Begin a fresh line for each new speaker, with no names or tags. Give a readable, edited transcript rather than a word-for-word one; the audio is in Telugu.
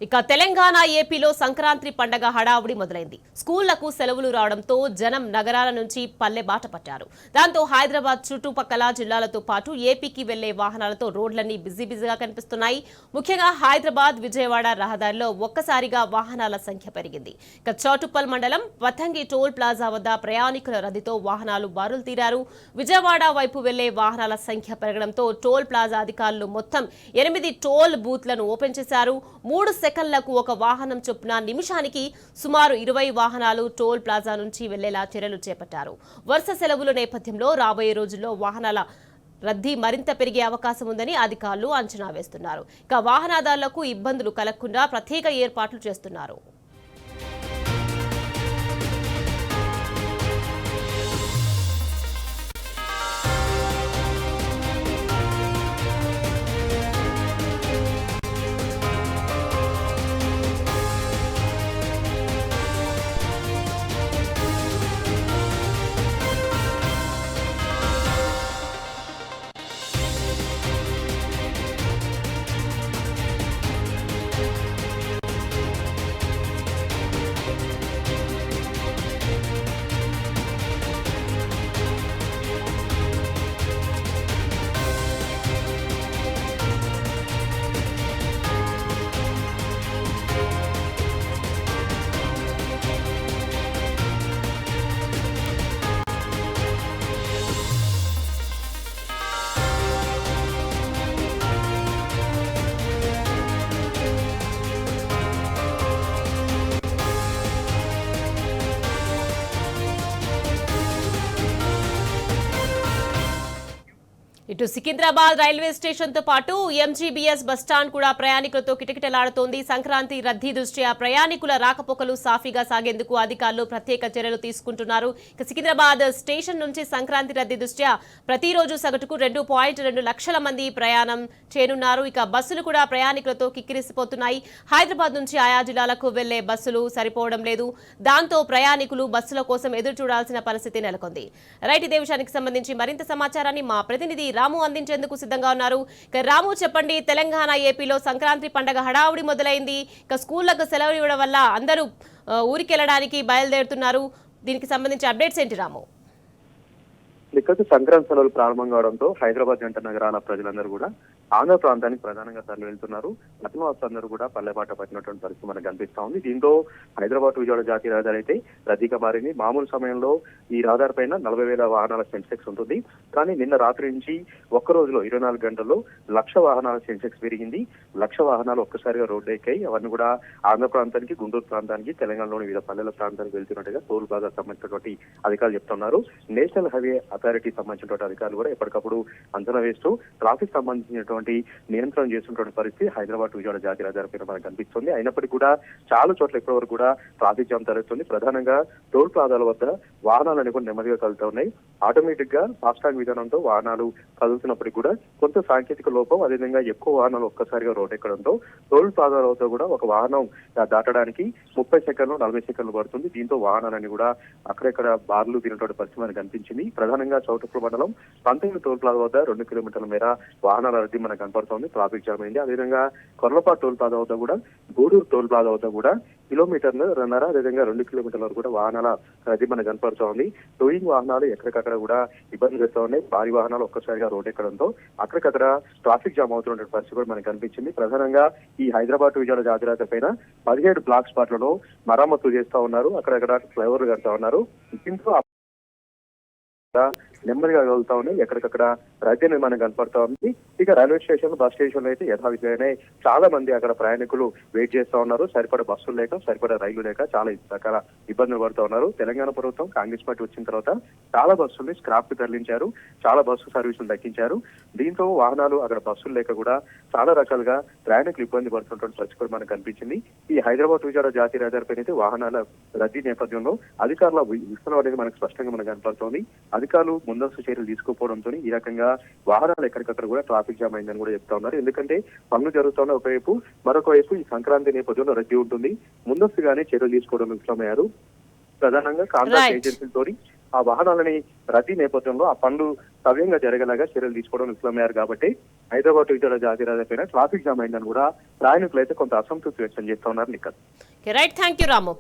ఇక తెలంగాణ ఏపీలో సంక్రాంతి పండగ హడావుడి మొదలైంది. స్కూళ్లకు సెలవులు రావడంతో జనం నగరాల నుంచి పల్లె బాట పట్టారు. దాంతో హైదరాబాద్ చుట్టుపక్కల జిల్లాలతో పాటు ఏపీకి వెళ్లే వాహనాలతో రోడ్లన్నీ బిజీగా కనిపిస్తున్నాయి. ముఖ్యంగా హైదరాబాద్ విజయవాడ రహదారిలో ఒక్కసారిగా వాహనాల సంఖ్య పెరిగింది. ఇక చౌటుప్పల్ మండలం వతంగి టోల్ ప్లాజా వద్ద ప్రయాణికుల రద్దీతో వాహనాలు బారులు తీరారు. విజయవాడ వైపు వెళ్లే వాహనాల సంఖ్య పెరగడంతో టోల్ ప్లాజా అధికారులు మొత్తం 8 టోల్ బూత్లను ఓపెన్ చేశారు. 3 సెకన్లకు ఒక వాహనం చొప్పున నిమిషానికి సుమారు 20 వాహనాలు టోల్ ప్లాజా నుంచి వెళ్లేలా చర్యలు చేపట్టారు. వరుస సెలవుల నేపథ్యంలో రాబోయే రోజుల్లో వాహనాల రద్దీ మరింత పెరిగే అవకాశం ఉందని అధికారులు అంచనా వేస్తున్నారు. ఇక వాహనదారులకు ఇబ్బందులు కలగకుండా ప్రత్యేక ఏర్పాట్లు చేస్తున్నారు. ఇటు సికింద్రాబాద్ రైల్వే స్టేషన్ తో పాటు ఎంజీబీఎస్ బస్టాండ్ కూడా ప్రయాణికులతో కిటకిటలాడుతోంది. సంక్రాంతి రద్దీ దృష్ట్యా ప్రయాణికుల రాకపోకలు సాఫీగా సాగేందుకు అధికారులు ప్రత్యేక చర్యలు తీసుకుంటున్నారు. ఇక సికింద్రాబాద్ స్టేషన్ నుంచి సంక్రాంతి రద్దీ దృష్ట్యా ప్రతిరోజు సగటుకు 2.2 లక్షల మంది ప్రయాణం చేయనున్నారు. ఇక బస్సులు కూడా ప్రయాణికులతో కిక్కిరిసిపోతున్నాయి. హైదరాబాద్ నుంచి ఆయా జిల్లాలకు వెళ్లే బస్సులు సరిపోవడం లేదు. దాంతో ప్రయాణికులు బస్సుల కోసం ఎదురు చూడాల్సిన పరిస్థితి నెలకొంది. రైట్, ఇదే విషయానికి సంబంధించి మరింత సమాచారాన్ని మా ప్రతినిధి రాము అందించేందుకు సిద్ధంగా ఉన్నారు. రాము, చెప్పండి, తెలంగాణ ఏపీలో సంక్రాంతి పండగ హడావుడి మొదలైంది. ఇక స్కూళ్లకు సెలవులు ఇవ్వడం వల్ల అందరూ ఊరికి వెళ్ళడానికి బయలుదేరుతున్నారు. దీనికి సంబంధించి అప్డేట్స్ ఏంటి రాము?
ఇక్కడ సంక్రాంతి సెలవులు ప్రారంభం కావడంతో హైదరాబాద్ జంట నగరాల ప్రజలందరూ కూడా ఆంధ్ర ప్రాంతానికి ప్రధానంగా తరలి వెళ్తున్నారు. పట్టణవాసులందరూ కూడా పల్లెబాట పట్టినటువంటి పరిస్థితి మనకు కనిపిస్తా ఉంది. దీంతో హైదరాబాద్ విజయవాడ జాతీయ రహదారి అయితే రద్దీగా మారింది. మామూలు సమయంలో ఈ రహదారి పైన 40,000 వాహనాల సెన్సెక్స్ ఉంటుంది. కానీ నిన్న రాత్రి నుంచి ఒక్క రోజులో 24 గంటల్లో 1,00,000 వాహనాల సెన్సెక్స్ పెరిగింది. 1,00,000 వాహనాలు ఒక్కసారిగా రోడ్డు ఎక్కాయి. అవన్నీ కూడా ఆంధ్ర ప్రాంతానికి, గుంటూరు ప్రాంతానికి, తెలంగాణలోని వివిధ పల్లెల ప్రాంతానికి వెళ్తున్నట్టుగా టోల్ ప్లాజా సంబంధించినటువంటి అధికారులు చెప్తున్నారు. నేషనల్ హైవే అథారిటీ సంబంధించినటువంటి అధికారులు కూడా ఎప్పటికప్పుడు అంచనా వేస్తూ ట్రాఫిక్ సంబంధించినటువంటి నియంత్రణ చేస్తున్నటువంటి పరిస్థితి హైదరాబాద్ విజయవాడ జాతీయ రహదారి పైన మనకు కనిపిస్తుంది. అయినప్పటికీ కూడా చాలా చోట్ల ఇప్పటి వరకు కూడా ట్రాఫిక్ జామ్ జరుగుతుంది. ప్రధానంగా టోల్ ప్లాజాల వద్ద వాహనాలన్నీ కూడా నెమ్మదిగా కదులుతూ ఉన్నాయి. ఆటోమేటిక్ గా ఫాస్టాగ్ విధానంతో వాహనాలు కదులుతున్నప్పటికీ కూడా కొంత సాంకేతిక లోపం, అదేవిధంగా ఎక్కువ వాహనాలు ఒక్కసారిగా రోడ్ ఎక్కడంతో టోల్ ప్లాజాల వద్ద కూడా ఒక వాహనం దాటడానికి 30 సెకండ్లు 40 సెకండ్లు పడుతుంది. దీంతో వాహనాలన్నీ కూడా అక్కడెక్కడ బార్లు తినటువంటి పరిస్థితి మనకు కనిపించింది. ప్రధానంగా చౌటుప్పల్ మండలం పంతొమ్మిది టోల్ ప్లాజా వద్ద 2 కిలోమీటర్ల మేర వాహనాల రద్దీ మనకు కనపడుతోంది. ట్రాఫిక్ జామ్ అయింది. అదేవిధంగా కొర్లపాటు టోల్ ప్లాజా వద్ద కూడా, గూడూరు టోల్ ప్లాజా వద్ద కూడా కిలోమీటర్న్నర, అదేవిధంగా 2 కిలోమీటర్ల వరకు కూడా వాహనాల రద్దీ మనకు కనపడుతోంది. టోయింగ్ వాహనాలు ఎక్కడికక్కడ కూడా ఇబ్బంది పెడుతూ ఉన్నాయి. భారీ వాహనాలు ఒక్కసారిగా రోడ్ ఎక్కడంతో అక్కడికక్కడ ట్రాఫిక్ జామ్ అవుతున్న పరిస్థితి కూడా మనకు కనిపించింది. ప్రధానంగా ఈ హైదరాబాద్ విజయవాడ జాతీయ రహదారి పైన 17 బ్లాక్ స్పాట్లలో మరమ్మతులు చేస్తా ఉన్నారు. అక్కడక్కడ ఫ్లైఓవర్లు కడతా ఉన్నారు. దీంతో నెమ్మదిగా వెళ్తా ఉన్నాయి. ఎక్కడికక్కడ రద్దీ నిర్మాణం కనపడతా ఉంది. ఇక రైల్వే స్టేషన్, బస్ స్టేషన్ అయితే యథావిధిగానే చాలా మంది అక్కడ ప్రయాణికులు వెయిట్ చేస్తా ఉన్నారు. సరిపడ బస్సులు లేక, సరిపడ రైళ్లు లేక చాలా రకాల ఇబ్బందులు పడుతూ ఉన్నారు. తెలంగాణ ప్రభుత్వం, కాంగ్రెస్ పార్టీ వచ్చిన తర్వాత చాలా బస్సుల్ని స్క్రాప్ కు తరలించారు. చాలా బస్సు సర్వీసులు దక్కించారు. దీంతో వాహనాలు అక్కడ బస్సులు లేక కూడా చాలా రకాలుగా ప్రయాణికులు ఇబ్బంది పడుతున్నటువంటి పరిస్థితి మనకు కనిపించింది. ఈ హైదరాబాద్ విజయవాడ జాతీయ రహదారిపై అయితే వాహనాల రద్దీ నేపథ్యంలో అధికారుల విఫలం అనేది మనకు స్పష్టంగా మనకు కనపడుతోంది. అధికారులు ముందస్తు చర్యలు తీసుకోకపోవడంతో ఈ రకంగా వాహనాలు ఎక్కడికక్కడ కూడా ట్రాఫిక్ జామ్ అయిందని కూడా చెప్తా ఉన్నారు. ఎందుకంటే పనులు జరుగుతున్న ఒకవైపు, మరొక వైపు ఈ సంక్రాంతి నేపథ్యంలో రద్దీ ఉంటుంది. ముందస్తుగానే చర్యలు తీసుకోవడం విఫలమయ్యారు. ప్రధానంగా కాంట్రాక్ట్ ఏజెన్సీలతో ఆ వాహనాలని రద్దీ నేపథ్యంలో ఆ పనులు సవ్యంగా జరగేలాగా చర్యలు తీసుకోవడం విఫలమయ్యారు కాబట్టి హైదరాబాద్ ఇతర జాతీయ రహదారిపైన ట్రాఫిక్ జామ్ అయిందని కూడా ప్రయాణికులు అయితే కొంత అసంతృప్తి వ్యక్తం చేస్తా ఉన్నారు.
Right, thank you Ramu.